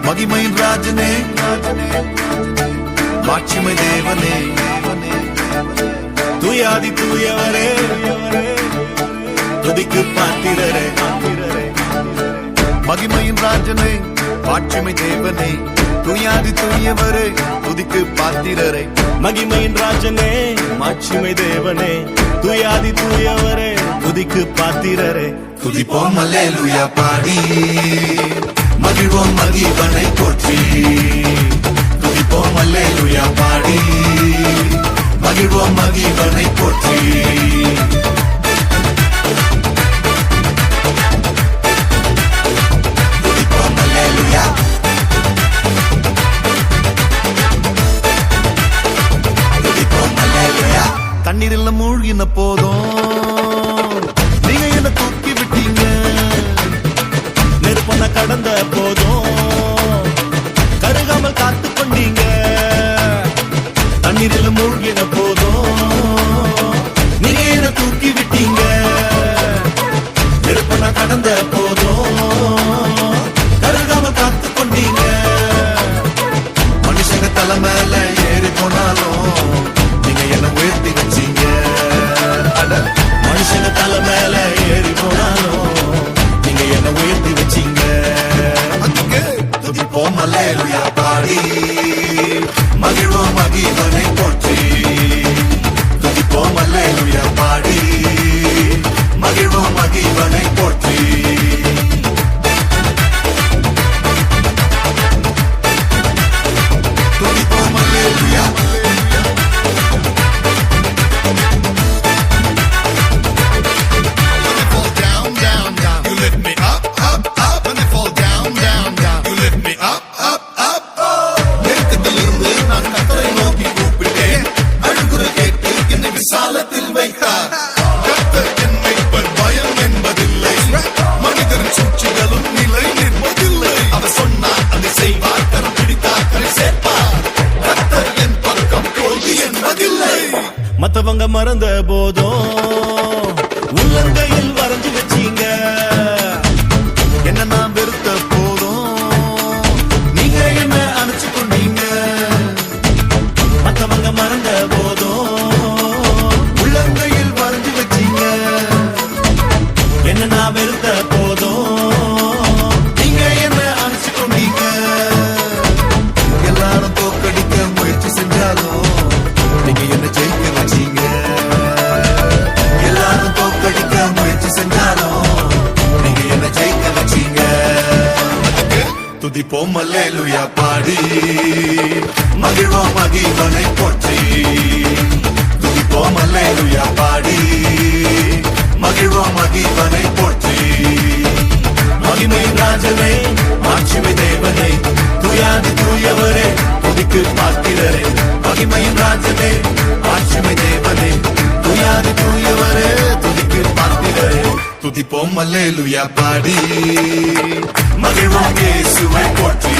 மகிமையின் ராஜனே மாட்சிமை தேவனே தூயாதி தூயவரே துதிக்கு பாத்திரரே மகிமையின் ராஜனே மாட்சிமை தேவனே தூயாதி தூயவரே துதிக்கு பாத்திரரே மகிமையின் ராஜனே மாட்சிமை தேவனே தூயாதி தூயவரே துதிக்கு பாத்திரரே துதிப்போம் அல்லேலூயா பாடி மகிழ்வோம் மகிழ்வனை போற்றி துதிப்போம் அல்லேலூயா பாடி மகிழ்வோம் மகிழ்வனை போற்றி துதிப்போம் அல்லேலூயா துதிப்போம் அல்லேலூயா தண்ணீரில் மூழ்கின போதும் நீங்க என்ன தூக்கி விட்டீங்க நெருப்பன கடந்த போதும் கருகாமல் காத்து கொண்டீங்க தண்ணீரில் மூழ்கின போதும் நீங்க என்ன தூக்கி விட்டீங்க நெருப்பன கடந்த போதும் கருகாமல் காத்து கொண்டீங்க மனுஷங்க தலை மேல ஏறி போனாலும் நீங்க என்ன உயர்த்தி வச்சீங்க மனுஷங்க தலை மேல ஏறி போனாலும் நீங்க என்ன உயர்த்தி வச்சீங்க துதிப்போம் அல்லேலூயா பாடி மகிழ்வோம் மகிழ்வனை போற்றி துதிப்போம் அல்லேலூயா பாடி மகிழ்வோம் மகிழ்வனை போற்றி துதிப்போம் அல்லேலூயா மத்தவங்க மறந்த போதும் உள்ளங்கையில் வரைஞ்சு வச்சீங்க என்ன நான் வெறுத்த போதும் நீங்க என்ன அணைச்சு கொண்டீங்க மத்தவங்க மறந்த போதும் உள்ளங்கையில் வரைஞ்சு வச்சீங்க என்ன நான் வெறுத்த போதும் நீங்க என்ன அணைச்சு கொண்டீங்க எல்லாரும் தோக்கடிக்க முயற்சி செஞ்சாலும் நீங்க என்ன ஜெயிக்க வச்சீங்க எல்லாரும் தோக்கடிக்க முயற்சி செஞ்சாலும் நீங்க என்ன ஜெயிக்க வச்சீங்க துதிப்போம் அல்லேலூயா பாடி மகிழ்வோம் மகிழ்வனை போற்றி துதிப்போம் அல்லேலூயா பாடி மகிழ்வோம் மகிழ்வனை போற்றி மகிமையின் ராஜனே மாட்சிமை தேவனே தூயாதி தூயவரே துதிக்கு பாத்திரரே மகிமையின் ராஜனே மாட்சிமை தேவனே தூயாதி தூயவரே துதிக்கு பாத்திரரே துதிப்போம் அல்லேலூயா பாடி மகிழ்வோம் இயேசுவை போற்றி